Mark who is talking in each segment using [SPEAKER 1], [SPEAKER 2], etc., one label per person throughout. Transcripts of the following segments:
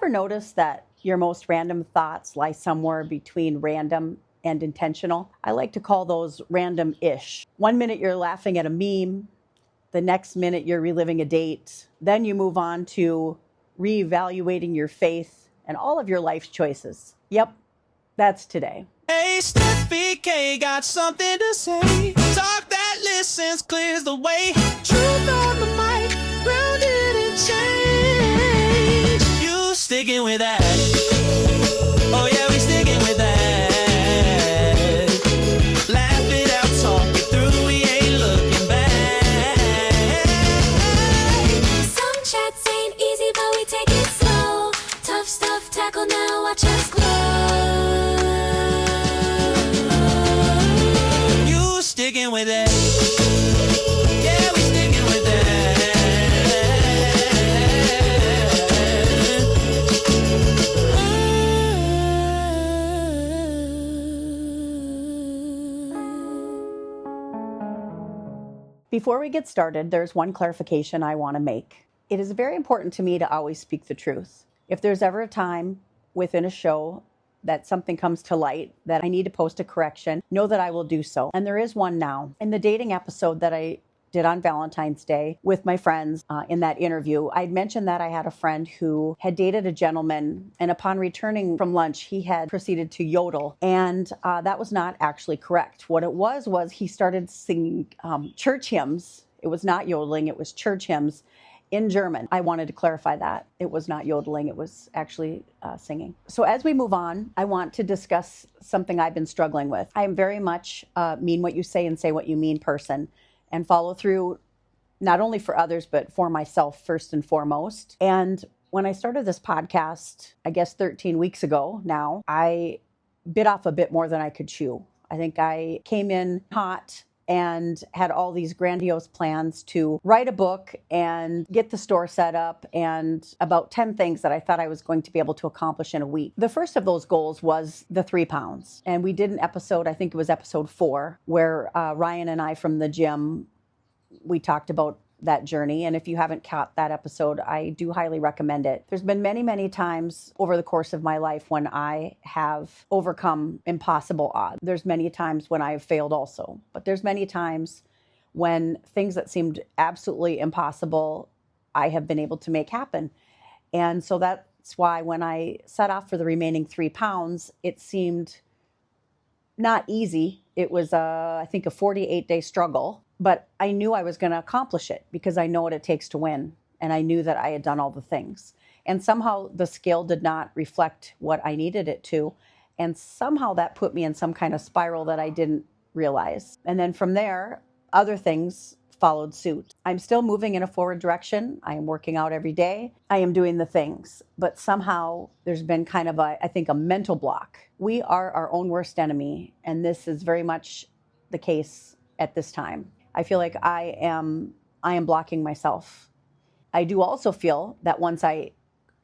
[SPEAKER 1] ever notice that your most random thoughts lie somewhere between random and intentional? I like to call those random-ish. One minute you're laughing at a meme, the next minute you're reliving a date. Then you move on to reevaluating your faith and all of your life choices. Yep, that's today.
[SPEAKER 2] Hey, Stephie K got something to say. Talk that listens, clears the way. Truth on the mic, grounded in change. You sticking with that? Oh yeah, we sticking with that. Laugh it out, talk it through, we ain't looking back.
[SPEAKER 3] Some chats ain't easy, but we take it slow. Tough stuff, tackle now, watch us glow.
[SPEAKER 2] Sticking with it. Yeah, we sticking with it.
[SPEAKER 1] Before we get started, there's one clarification I want to make. It is very important to me to always speak the truth. If there's ever a time within a show that something comes to light that I need to post a correction, know that I will do so. And there is one now. In the dating episode that I did on Valentine's Day with my friends in that interview, I mentioned that I had a friend who had dated a gentleman, and upon returning from lunch, he had proceeded to yodel. And that was not actually correct. What it was he started singing church hymns. It was not yodeling, it was church hymns in German. I wanted to clarify that. It was not yodeling, it was actually singing. So as we move on, I want to discuss something I've been struggling with. I am very much mean what you say and say what you mean person, and follow through not only for others, but for myself first and foremost. And when I started this podcast, I guess 13 weeks ago now, I bit off a bit more than I could chew. I think I came in hot and had all these grandiose plans to write a book and get the store set up, and about 10 things that I thought I was going to be able to accomplish in a week. The first of those goals was the 3 pounds. And we did an episode, I think it was episode 4, where Ryan and I from the gym, we talked about that journey. And if you haven't caught that episode, I do highly recommend it. There's been many, many times over the course of my life when I have overcome impossible odds. There's many times when I've failed also, but there's many times when things that seemed absolutely impossible, I have been able to make happen. And so that's why when I set off for the remaining 3 pounds, it seemed not easy. It was, I think, a 48-day struggle. But I knew I was going to accomplish it because I know what it takes to win. And I knew that I had done all the things. And somehow the scale did not reflect what I needed it to. And somehow that put me in some kind of spiral that I didn't realize. And then from there, other things followed suit. I'm still moving in a forward direction. I am working out every day. I am doing the things. But somehow there's been kind of I think, a mental block. We are our own worst enemy. And this is very much the case at this time. I feel like I am blocking myself. I do also feel that once I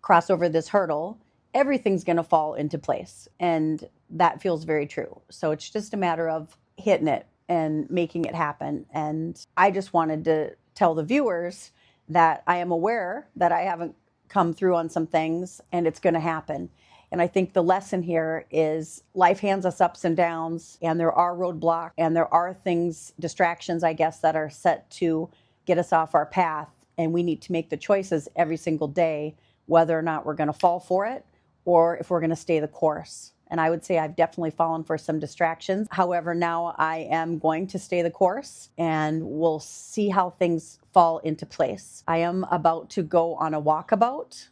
[SPEAKER 1] cross over this hurdle, everything's going to fall into place. And that feels very true. So it's just a matter of hitting it and making it happen. And I just wanted to tell the viewers that I am aware that I haven't come through on some things, and it's going to happen. And I think the lesson here is life hands us ups and downs, and there are roadblocks, and there are things, distractions, I guess, that are set to get us off our path. And we need to make the choices every single day, whether or not we're going to fall for it or if we're going to stay the course. And I would say I've definitely fallen for some distractions. However, now I am going to stay the course, and we'll see how things fall into place. I am about to go on a walkabout.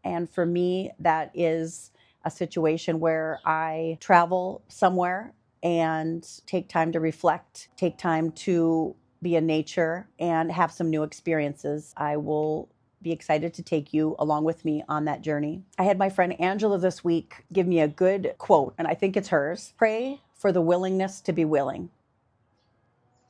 [SPEAKER 1] And for me, that is a situation where I travel somewhere and take time to reflect, take time to be in nature and have some new experiences. I will be excited to take you along with me on that journey. I had my friend Angela this week give me a good quote, and I think it's hers. Pray for the willingness to be willing.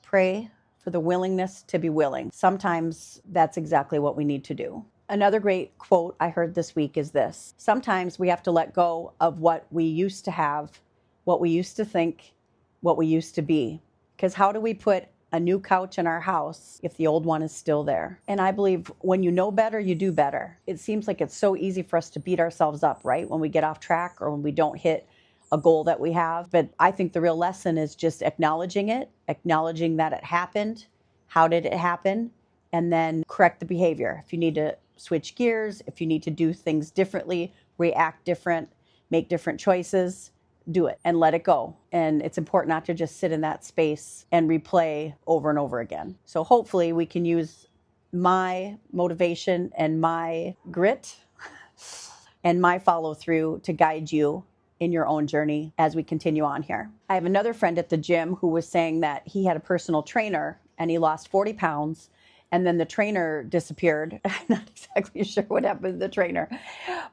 [SPEAKER 1] Pray for the willingness to be willing. Sometimes that's exactly what we need to do. Another great quote I heard this week is this: sometimes we have to let go of what we used to have, what we used to think, what we used to be. Because how do we put a new couch in our house if the old one is still there. And I believe when you know better, you do better. It seems like it's so easy for us to beat ourselves up, right? When we get off track or when we don't hit a goal that we have. But I think the real lesson is just acknowledging it, acknowledging that it happened. How did it happen? And then correct the behavior. If you need to switch gears, if you need to do things differently, react different, make different choices, do it and let it go. And it's important not to just sit in that space and replay over and over again. So hopefully we can use my motivation and my grit and my follow through to guide you in your own journey as we continue on here. I have another friend at the gym who was saying that he had a personal trainer and he lost 40 pounds. And then the trainer disappeared. I'm not exactly sure what happened to the trainer,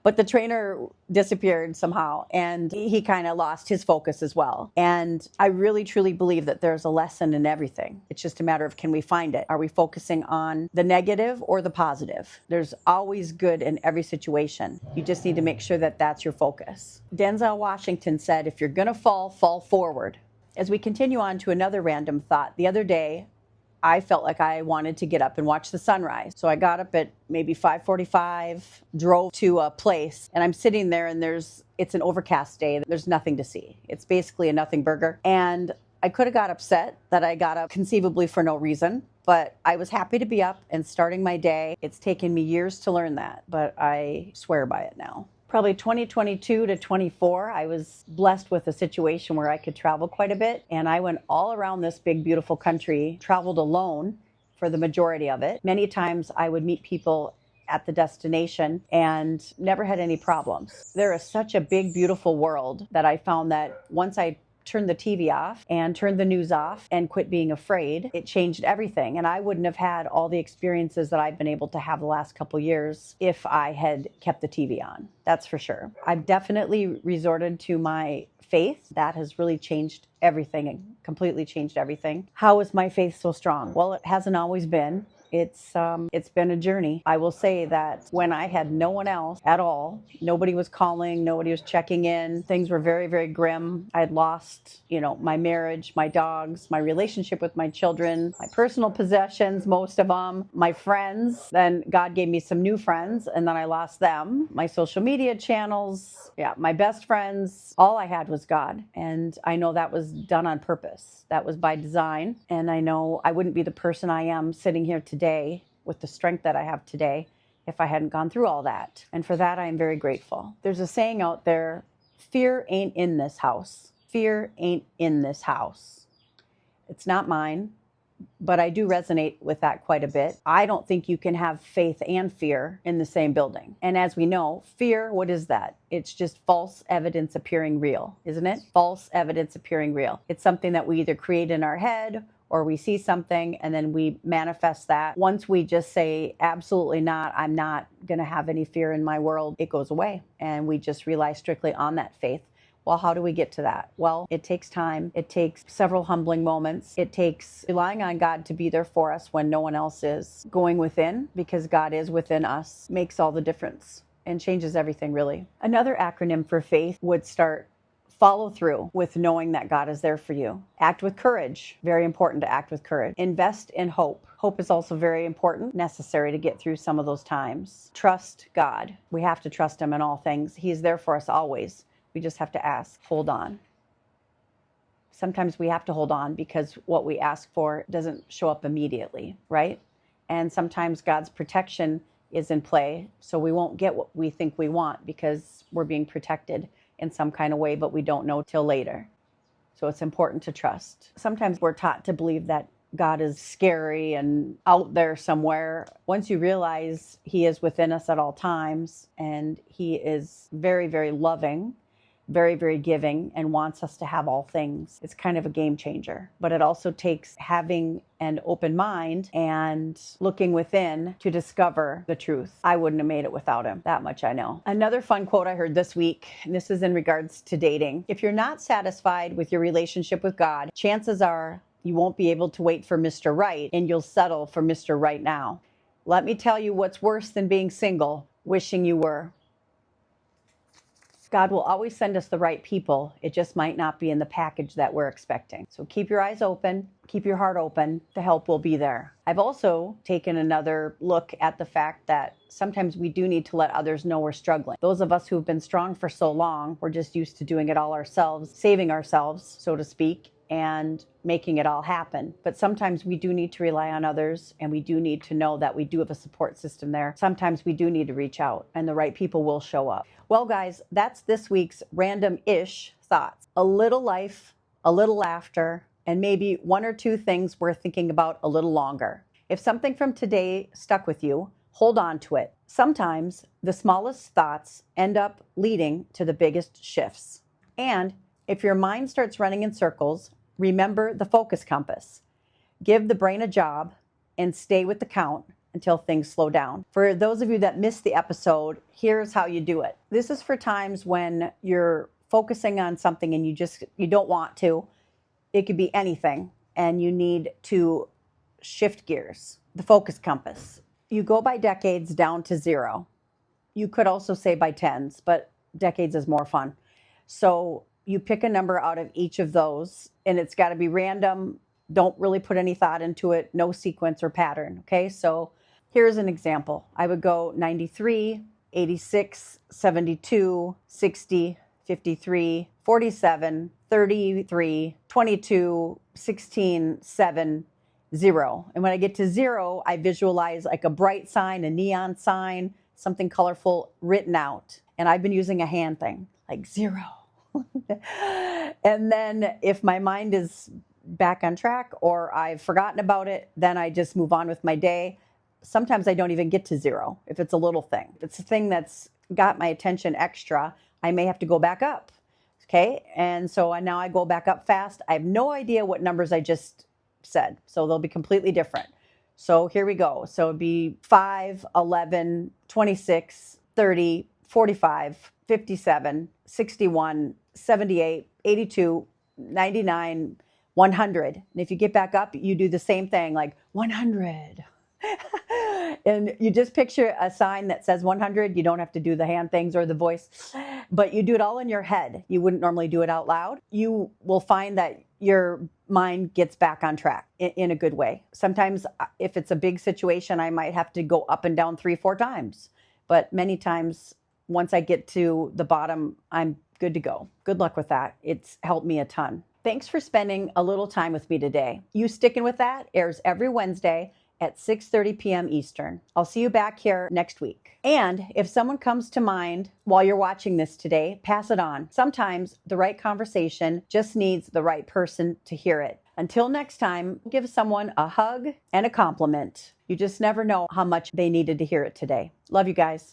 [SPEAKER 1] but the trainer disappeared somehow and he kind of lost his focus as well. And I really, truly believe that there's a lesson in everything. It's just a matter of, can we find it? Are we focusing on the negative or the positive? There's always good in every situation. You just need to make sure that that's your focus. Denzel Washington said, if you're going to fall, fall forward. As we continue on to another random thought, the other day, I felt like I wanted to get up and watch the sunrise. So I got up at maybe 5:45, drove to a place, and I'm sitting there and it's an overcast day. There's nothing to see. It's basically a nothing burger. And I could have got upset that I got up conceivably for no reason, but I was happy to be up and starting my day. It's taken me years to learn that, but I swear by it now. Probably 2022 to 24, I was blessed with a situation where I could travel quite a bit. And I went all around this big, beautiful country, traveled alone for the majority of it. Many times I would meet people at the destination and never had any problems. There is such a big, beautiful world that I found that once I turned the TV off and turned the news off and quit being afraid, it changed everything. And I wouldn't have had all the experiences that I've been able to have the last couple years if I had kept the TV on. That's for sure. I've definitely resorted to my faith. That has really changed everything and completely changed everything. How is my faith so strong? Well, it hasn't always been. It's been a journey. I will say that when I had no one else at all, nobody was calling, nobody was checking in, things were very, very grim. I had lost, my marriage, my dogs, my relationship with my children, my personal possessions, most of them, my friends. Then God gave me some new friends and then I lost them. My social media channels, my best friends, all I had was God. And I know that was done on purpose. That was by design. And I know I wouldn't be the person I am sitting here today with the strength that I have today if I hadn't gone through all that. And for that, I am very grateful. There's a saying out there, fear ain't in this house. Fear ain't in this house. It's not mine, but I do resonate with that quite a bit. I don't think you can have faith and fear in the same building. And as we know, fear, what is that? It's just false evidence appearing real, isn't it? False evidence appearing real. It's something that we either create in our head or we see something and then we manifest that. Once we just say, absolutely not, I'm not going to have any fear in my world, it goes away. And we just rely strictly on that faith. Well, how do we get to that? Well, it takes time. It takes several humbling moments. It takes relying on God to be there for us when no one else is. Going within, because God is within us, makes all the difference and changes everything, really. Another acronym for faith would start follow through with knowing that God is there for you. Act with courage. Very important to act with courage. Invest in hope. Hope is also very important, necessary to get through some of those times. Trust God. We have to trust Him in all things. He is there for us always. We just have to ask, hold on. Sometimes we have to hold on because what we ask for doesn't show up immediately, right? And sometimes God's protection is in play, so we won't get what we think we want because we're being protected in some kind of way, but we don't know till later. So it's important to trust. Sometimes we're taught to believe that God is scary and out there somewhere. Once you realize He is within us at all times and He is very, very loving, very, very giving, and wants us to have all things, it's kind of a game changer. But it also takes having an open mind and looking within to discover the truth. I wouldn't have made it without Him. That much I know. Another fun quote I heard this week, and this is in regards to dating. If you're not satisfied with your relationship with God, chances are you won't be able to wait for Mr. Right, and you'll settle for Mr. Right now. Let me tell you what's worse than being single, wishing you were. God will always send us the right people. It just might not be in the package that we're expecting. So keep your eyes open, keep your heart open. The help will be there. I've also taken another look at the fact that sometimes we do need to let others know we're struggling. Those of us who've been strong for so long, we're just used to doing it all ourselves, saving ourselves, so to speak, and making it all happen. But sometimes we do need to rely on others, and we do need to know that we do have a support system there. Sometimes we do need to reach out, and the right people will show up. Well, guys, that's this week's random-ish thoughts. A little life, a little laughter, and maybe one or two things worth thinking about a little longer. If something from today stuck with you, hold on to it. Sometimes the smallest thoughts end up leading to the biggest shifts. And if your mind starts running in circles, remember the focus compass. Give the brain a job and stay with the count until things slow down. For those of you that missed the episode, here's how you do it. This is for times when you're focusing on something and you don't want to. It could be anything, and you need to shift gears. The focus compass. You go by decades down to 0. You could also say by tens, but decades is more fun. So you pick a number out of each of those, and it's got to be random. Don't really put any thought into it. No sequence or pattern. Okay, so here's an example. I would go 93, 86, 72, 60, 53, 47, 33, 22, 16, 7, 0. And when I get to 0, I visualize like a bright sign, a neon sign, something colorful written out. And I've been using a hand thing, like 0. And then if my mind is back on track or I've forgotten about it, then I just move on with my day. Sometimes I don't even get to 0 if it's a little thing. If it's a thing that's got my attention extra, I may have to go back up. Okay, and so now I go back up fast. I have no idea what numbers I just said, so they'll be completely different. So here we go. So it'd be 5, 11, 26, 30, 45, 57, 61, 78, 82, 99, 100. And if you get back up, you do the same thing, like 100. And you just picture a sign that says 100. You don't have to do the hand things or the voice, but you do it all in your head. You wouldn't normally do it out loud. You will find that your mind gets back on track in a good way. Sometimes if it's a big situation, I might have to go up and down 3-4 times. But many times, once I get to the bottom, I'm good to go. Good luck with that. It's helped me a ton. Thanks for spending a little time with me today. You Sticking With That airs every Wednesday at 6:30 p.m. Eastern. I'll see you back here next week. And if someone comes to mind while you're watching this today, pass it on. Sometimes the right conversation just needs the right person to hear it. Until next time, give someone a hug and a compliment. You just never know how much they needed to hear it today. Love you guys.